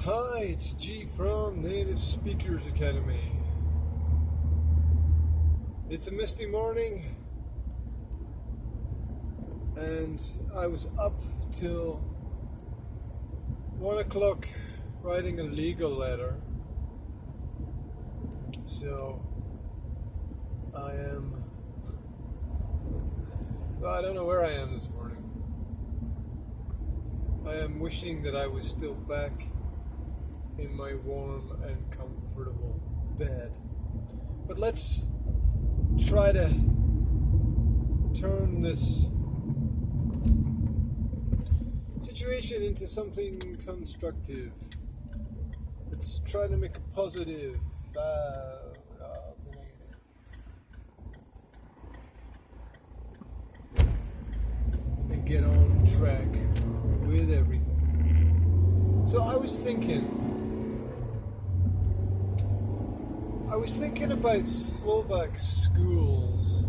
Hi, it's G from Native Speakers Academy. It's a misty morning and I was up till 1 o'clock writing a legal letter. So I don't know where I am this morning. I am wishing that I was still back in my warm and comfortable bed. But let's try to turn this situation into something constructive. Let's try to make a positive out of the negative. And get on track with everything. So I was thinking about Slovak schools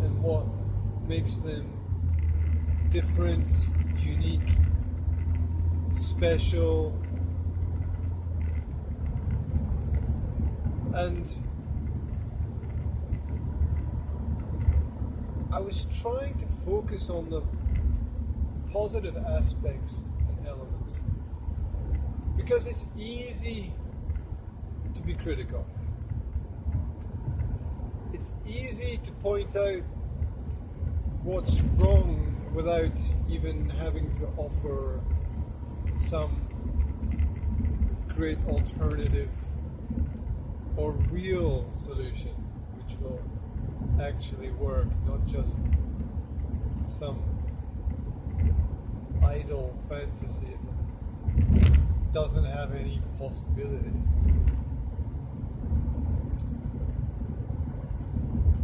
and what makes them different, unique, special, and I was trying to focus on the positive aspects and elements because it's easy to be critical. It's easy to point out what's wrong without even having to offer some great alternative or real solution which will actually work, not just some idle fantasy that doesn't have any possibility.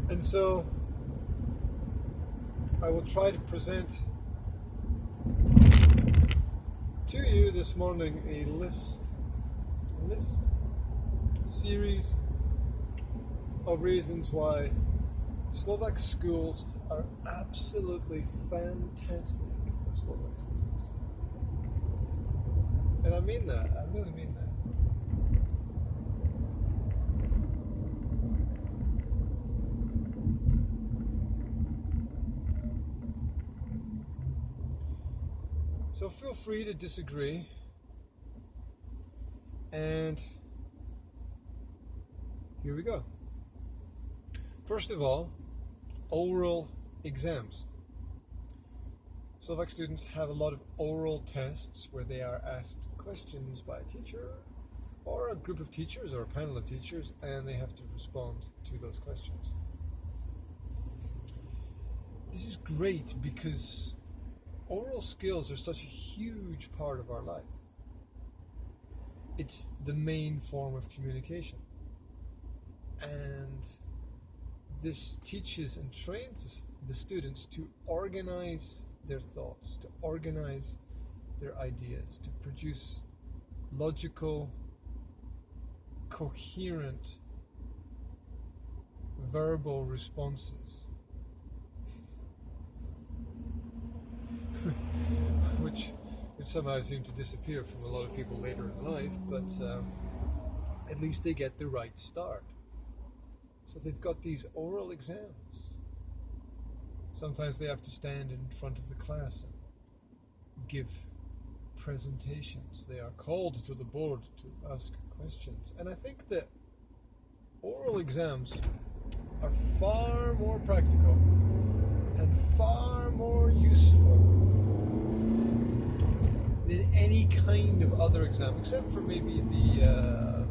And so I will try to present to you this morning a series of reasons why Slovak schools are absolutely fantastic for Slovak students. And I mean that, I really mean that. So feel free to disagree, and here we go. First of all, oral exams. Slovak students have a lot of oral tests where they are asked questions by a teacher or a group of teachers or a panel of teachers, and they have to respond to those questions. This is great because oral skills are such a huge part of our life. It's the main form of communication. And this teaches and trains the students to organize their thoughts, to organize their ideas, to produce logical, coherent, verbal responses. which somehow seem to disappear from a lot of people later in life, but at least they get the right start. So they've got these oral exams. Sometimes they have to stand in front of the class and give presentations. They are called to the board to ask questions. And I think that oral exams are far more practical and far more useful than any kind of other exam, except for maybe the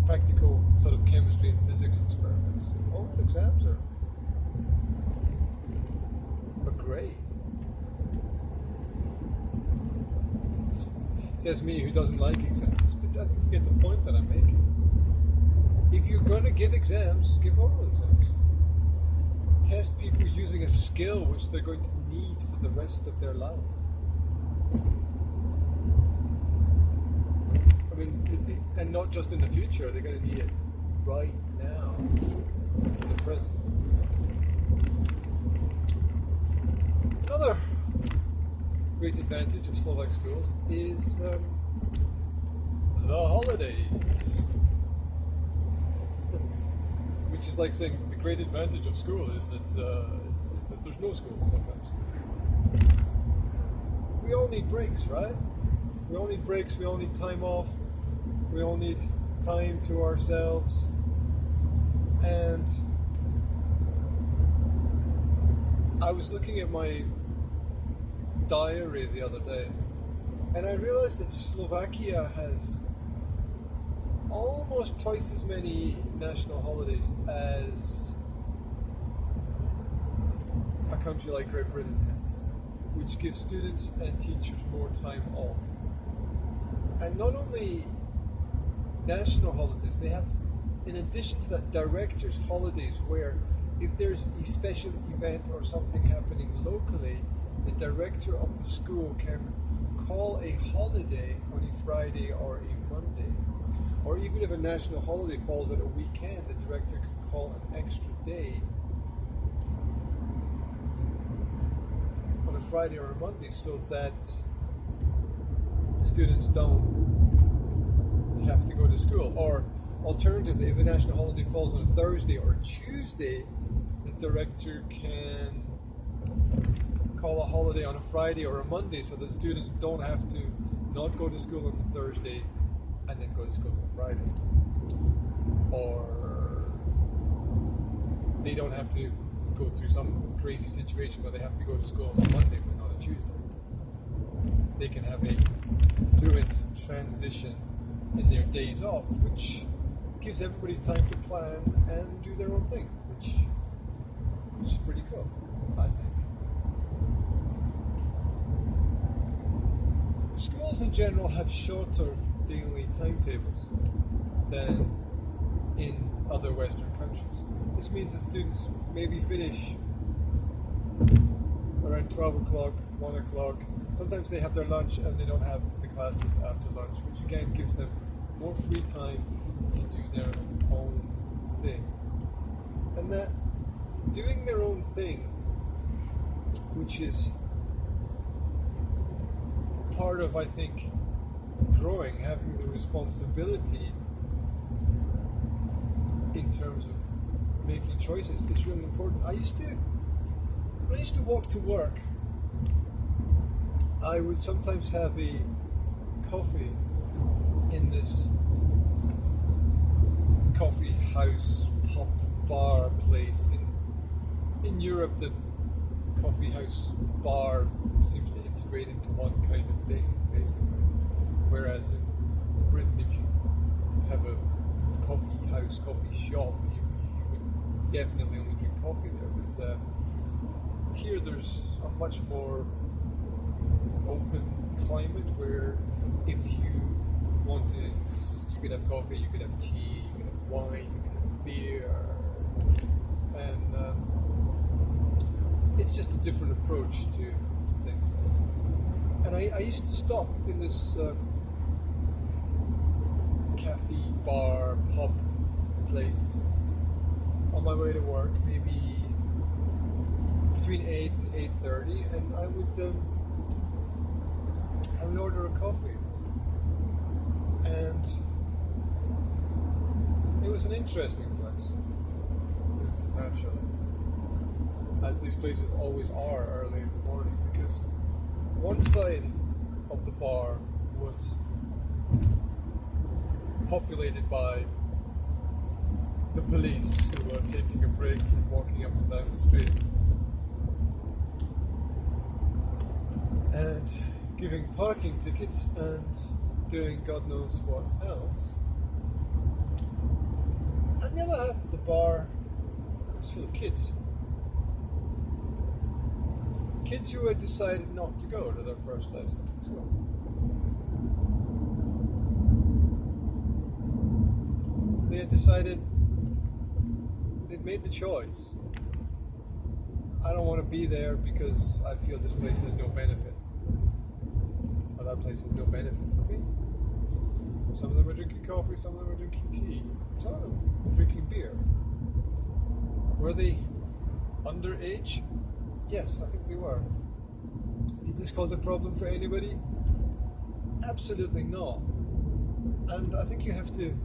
practical sort of chemistry and physics experiments. Oral exams are great. Says me who doesn't like exams, but I think you get the point that I'm making. If you're going to give exams, give oral exams. Test people using a skill which they're going to need for the rest of their life. I mean, and not just in the future, they're going to need it right now, in the present. Another great advantage of Slovak schools is the holidays. Which is like saying the great advantage of school is that there's no school sometimes. We all need breaks, right? We all need breaks, we all need time off, we all need time to ourselves. And I was looking at my diary the other day, and I realized that Slovakia has almost twice as many national holidays as a country like Great Britain has, which gives students and teachers more time off. And not only national holidays, they have, in addition to that, directors' holidays, where if there's a special event or something happening locally, the director of the school can call a holiday on a Friday or a Monday. Or even if a national holiday falls on a weekend, the director can call an extra day on a Friday or a Monday, so that students don't have to go to school. Or alternatively, if a national holiday falls on a Thursday or a Tuesday, the director can call a holiday on a Friday or a Monday, so that students don't have to not go to school on the Thursday and then go to school on Friday. Or they don't have to go through some crazy situation where they have to go to school on a Monday but not a Tuesday. They can have a fluent transition in their days off, which gives everybody time to plan and do their own thing, which is pretty cool, I think. Schools in general have shorter daily timetables than in other Western countries. This means that students maybe finish around 12 o'clock, 1 o'clock. Sometimes they have their lunch and they don't have the classes after lunch, which again gives them more free time to do their own thing. And that doing their own thing, which is part of, I think, growing, having the responsibility in terms of making choices, is really important. When I used to walk to work, I would sometimes have a coffee in this coffee house, pub, bar place. In Europe, the coffee house, bar seems to integrate into one kind of thing, basically. Whereas in Britain, if you have a coffee house, coffee shop, you would definitely only drink coffee there. But here there's a much more open climate where if you wanted, you could have coffee, you could have tea, you could have wine, you could have beer, and it's just a different approach to things. And I used to stop in this cafe, bar, pub place on my way to work, maybe between 8 and 8:30, and I would order a coffee. And it was an interesting place, naturally, as these places always are early in the morning, because one side of the bar was populated by the police who were taking a break from walking up and down the street and giving parking tickets and doing God knows what else. And the other half of the bar was full of kids. Kids who had decided not to go to their first lesson at school. They had decided, they'd made the choice. I don't want to be there because I feel this place has no benefit. Or that place has no benefit for me. Some of them were drinking coffee, some of them were drinking tea, some of them were drinking beer. Were they underage? Yes, I think they were. Did this cause a problem for anybody? Absolutely not. And I think you have to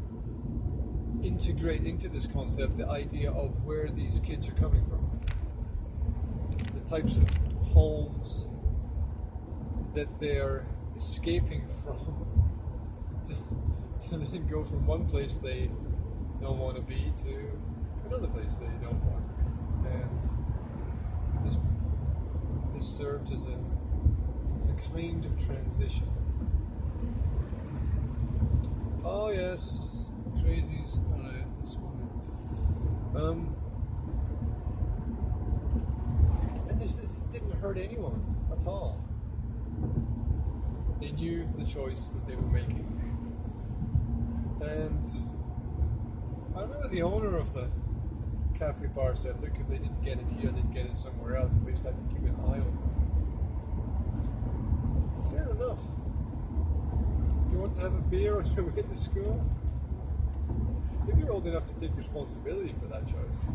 integrate into this concept the idea of where these kids are coming from, the types of homes that they're escaping from to then go from one place they don't want to be to another place they don't want to be. And this served as a kind of transition. Oh yes, crazies at this moment. And this didn't hurt anyone at all. They knew the choice that they were making. And I remember the owner of the cafe bar said, look, if they didn't get it here, they'd get it somewhere else. At least I can keep an eye on them. Fair enough. Do you want to have a beer on your way to school? If you're old enough to take responsibility for that choice.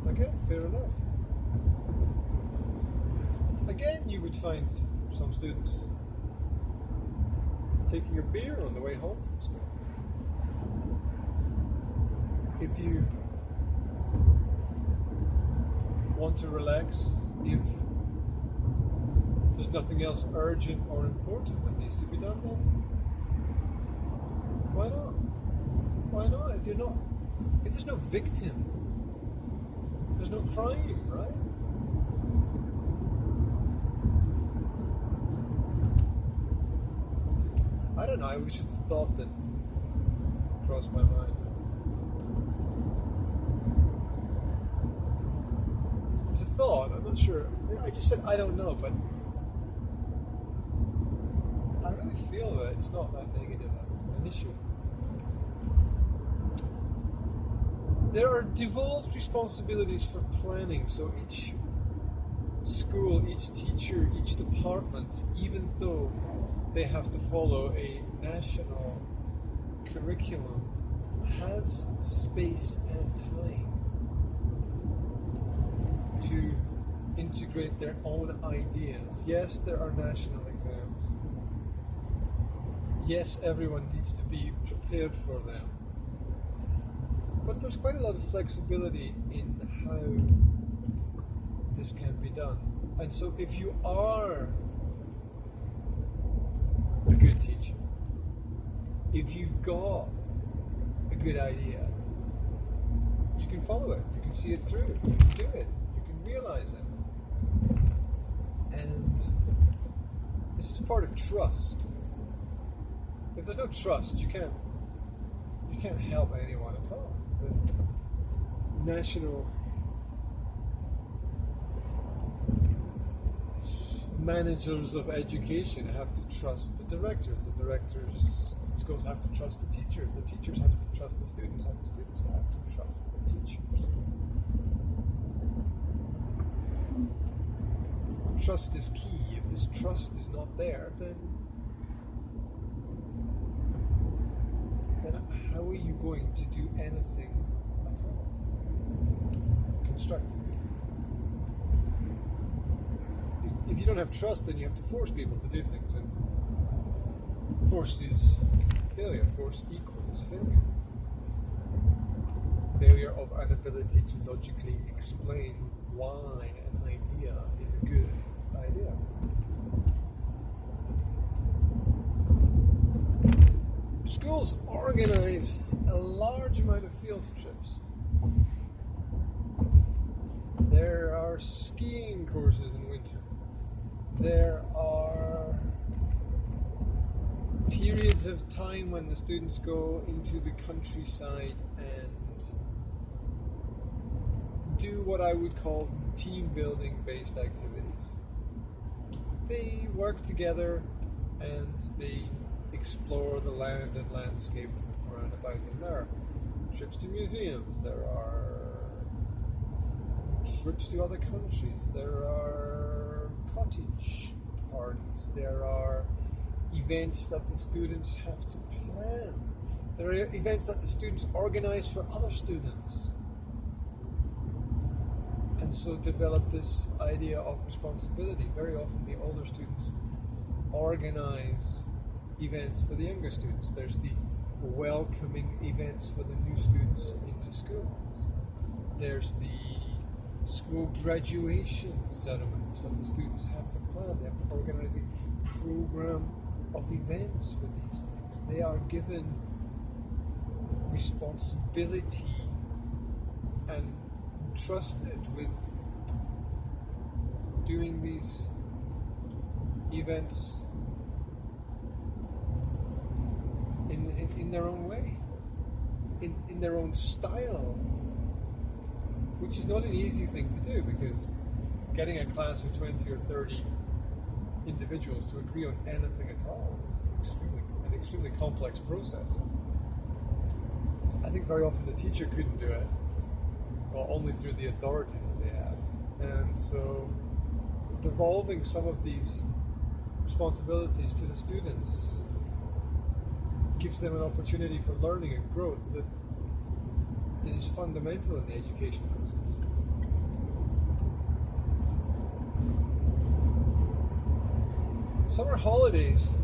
Again, fair enough. Again, you would find some students taking a beer on the way home from school. If you want to relax, if there's nothing else urgent or important that needs to be done, then why not? Why not? If there's no victim, there's no crime, right? I don't know, it was just a thought that crossed my mind. It's a thought, I'm not sure. I just said I don't know, but I really feel that it's not that negative an issue. There are devolved responsibilities for planning, so each school, each teacher, each department, even though they have to follow a national curriculum, has space and time to integrate their own ideas. Yes, there are national exams. Yes, everyone needs to be prepared for them. But there's quite a lot of flexibility in how this can be done. And so if you are a good teacher, if you've got a good idea, you can follow it, you can see it through, you can do it, you can realize it. And this is part of trust. If there's no trust, you can't help anyone at all. The national managers of education have to trust the directors. The schools have to trust the teachers have to trust the students, and the students have to trust the teachers. Trust is key. If this trust is not there, then how are you going to do anything at all constructive? If you don't have trust, then you have to force people to do things, and force is failure. Force equals failure. Failure of an ability to logically explain why an idea is a good idea. Schools organize a large amount of field trips. There are skiing courses in winter. There are periods of time when the students go into the countryside and do what I would call team building based activities. They work together and they explore the land and landscape around about them. There are trips to museums, there are trips to other countries, there are cottage parties, there are events that the students have to plan, there are events that the students organize for other students, and so develop this idea of responsibility. Very often the older students organize events for the younger students. There's the welcoming events for the new students into schools. There's the school graduation ceremonies that the students have to plan. They have to organize a program of events for these things. They are given responsibility and trusted with doing these events in their own way, in their own style, which is not an easy thing to do, because getting a class of 20 or 30 individuals to agree on anything at all is an extremely complex process. I think very often the teacher couldn't do it, well, only through the authority that they have. And so devolving some of these responsibilities to the students gives them an opportunity for learning and growth that is fundamental in the education process. Summer holidays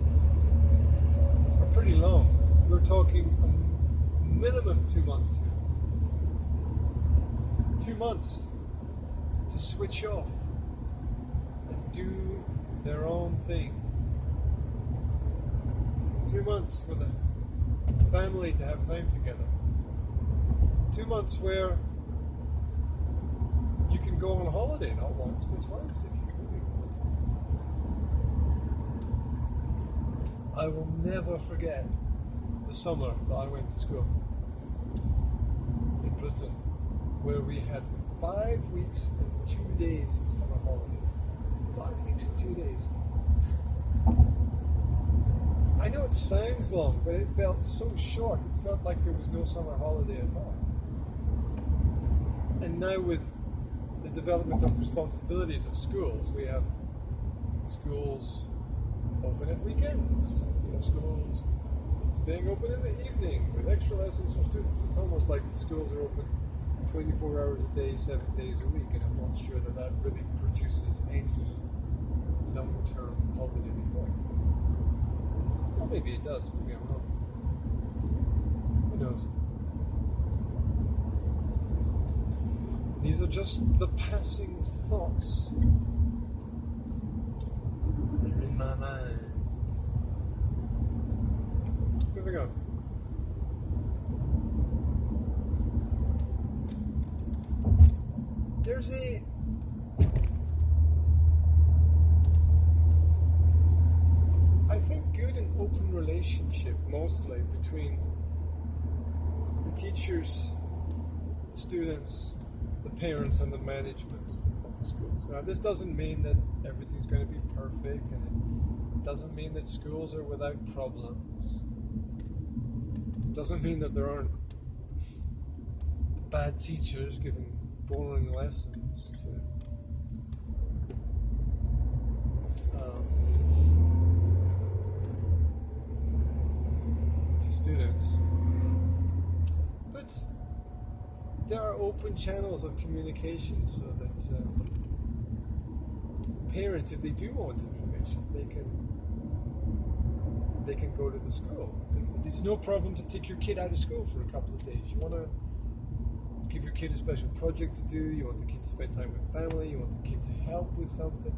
are pretty long. We're talking a minimum 2 months here. 2 months to switch off and do their own thing. 2 months for the family to have time together. 2 months where you can go on holiday, not once but twice if you really want. I will never forget the summer that I went to school in Britain, where we had 5 weeks and 2 days summer holiday. 5 weeks and 2 days. I know it sounds long, but it felt so short. It felt like there was no summer holiday at all. And now with the development of responsibilities of schools, we have schools open at weekends. We have schools staying open in the evening with extra lessons for students. It's almost like schools are open 24 hours a day, 7 days a week, and I'm not sure that really produces any long-term positive effect. Well, maybe it does. Maybe I'm wrong. Who knows? These are just the passing thoughts that are in my mind. Moving on. There's I think, good and open relationship mostly between the teachers, the students, the parents, and the management of the schools. Now, this doesn't mean that everything's going to be perfect, and it doesn't mean that schools are without problems. It doesn't mean that there aren't bad teachers giving boring lessons to students. But there are open channels of communication so that parents, if they do want information, they can go to the school. It's no problem to take your kid out of school for a couple of days. You want to give your kid a special project to do, you want the kid to spend time with family, you want the kid to help with something.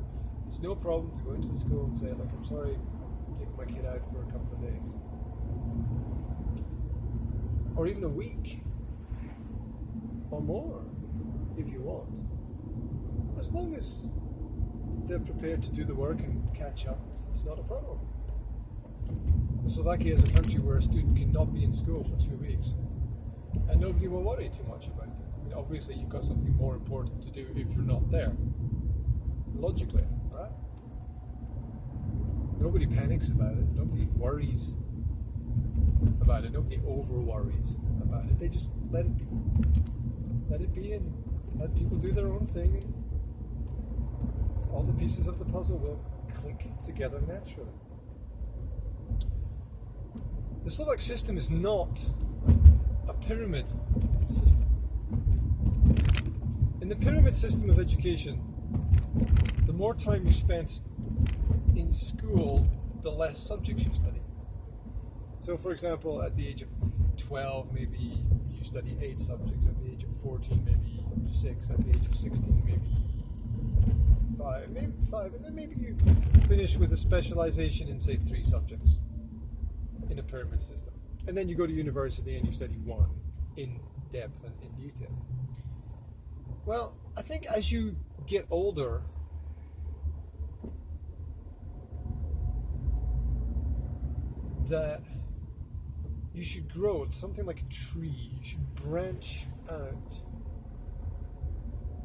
It's no problem to go into the school and say, look, I'm sorry, I'm taking my kid out for a couple of days. Or even a week. Or more, if you want. As long as they're prepared to do the work and catch up, it's not a problem. Slovakia is a country where a student cannot be in school for 2 weeks. And nobody will worry too much about it. I mean, obviously you've got something more important to do if you're not there. Logically, right? Nobody panics about it. Nobody worries about it. Nobody over-worries about it. They just let it be. Let it be and let people do their own thing. And all the pieces of the puzzle will click together naturally. The Slovak system is not a pyramid system. In the pyramid system of education, the more time you spent in school, the less subjects you study. So, for example, at the age of 12, maybe you study 8 subjects. At the age of 14, maybe 6. At the age of 16, maybe 5. Maybe 5. And then maybe you finish with a specialization in, say, 3 subjects in a pyramid system. And then you go to university and you study 1 in depth and in detail. Well, I think as you get older, that you should grow something like a tree. You should branch out,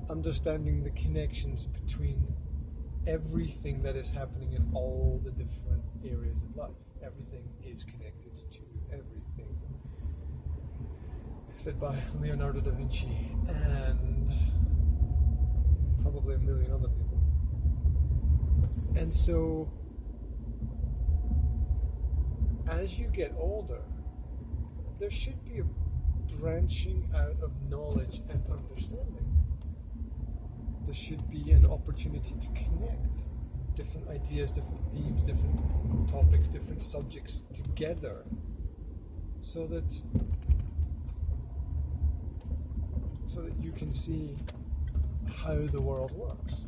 understanding the connections between everything that is happening in all the different areas of life. Everything is connected to everything. Said by Leonardo da Vinci and probably a million other people. And so, as you get older, there should be a branching out of knowledge and understanding. There should be an opportunity to connect different ideas, different themes, different topics, different subjects together, so that you can see how the world works.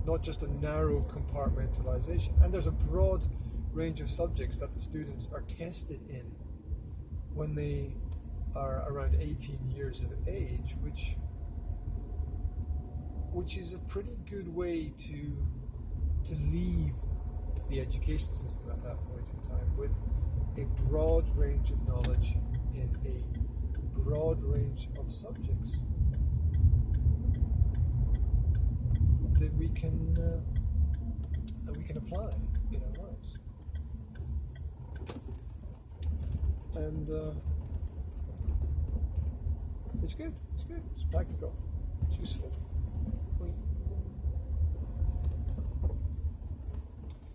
Not just a narrow compartmentalization. And there's a broad range of subjects that the students are tested in when they are around 18 years of age, which is a pretty good way to leave the education system at that point in time, with a broad range of knowledge in a broad range of subjects that we can apply in our lives. And it's good, it's practical, it's useful.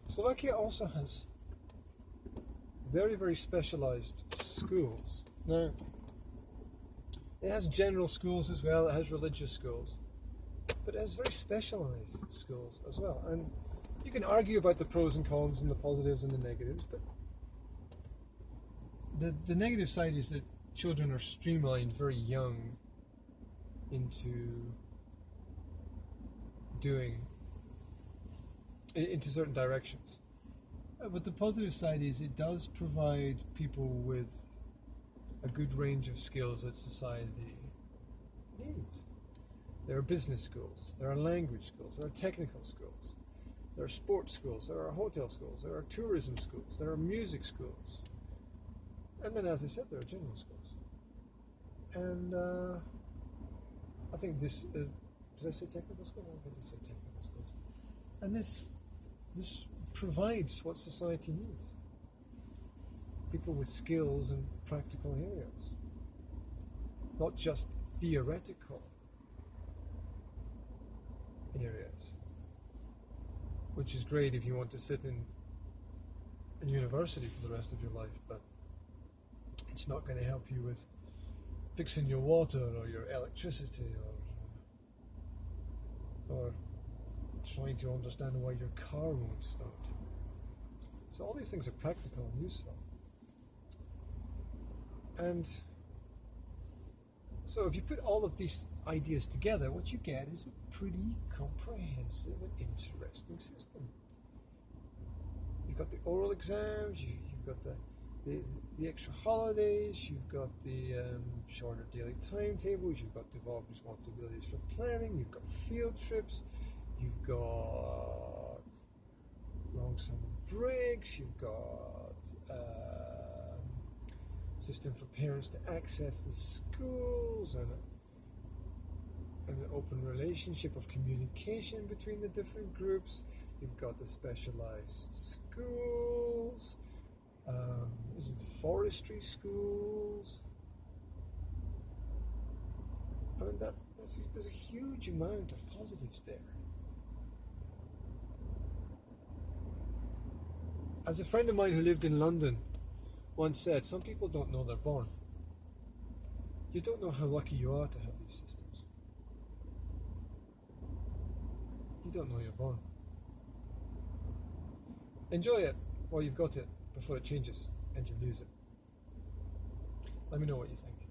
Slovakia also has very, very specialized schools. Now, it has general schools as well, it has religious schools, but it has very specialized schools as well. And you can argue about the pros and cons and the positives and the negatives, but the negative side is that children are streamlined very young into certain directions. But the positive side is it does provide people with a good range of skills that society needs. There are business schools, there are language schools, there are technical schools, there are sports schools, there are hotel schools, there are tourism schools, there are music schools. And then, as I said, there are general schools. And I think this, did I say technical schools? I did say technical schools. And this provides what society needs. People with skills in practical areas. Not just theoretical areas. Which is great if you want to sit in university for the rest of your life, but it's not going to help you with fixing your water or your electricity or trying to understand why your car won't start. So all these things are practical and useful. And so if you put all of these ideas together, what you get is a pretty comprehensive and interesting system. You've got the oral exams, you've got the extra holidays, you've got the shorter daily timetables, you've got devolved responsibilities for planning, you've got field trips, you've got long summer breaks, you've got system for parents to access the schools and an open relationship of communication between the different groups. You've got the specialized schools, forestry schools. I mean, there's a huge amount of positives there. As a friend of mine who lived in London once said, some people don't know they're born. You don't know how lucky you are to have these systems. You don't know you're born. Enjoy it while you've got it before it changes. and you lose it. Let me know what you think.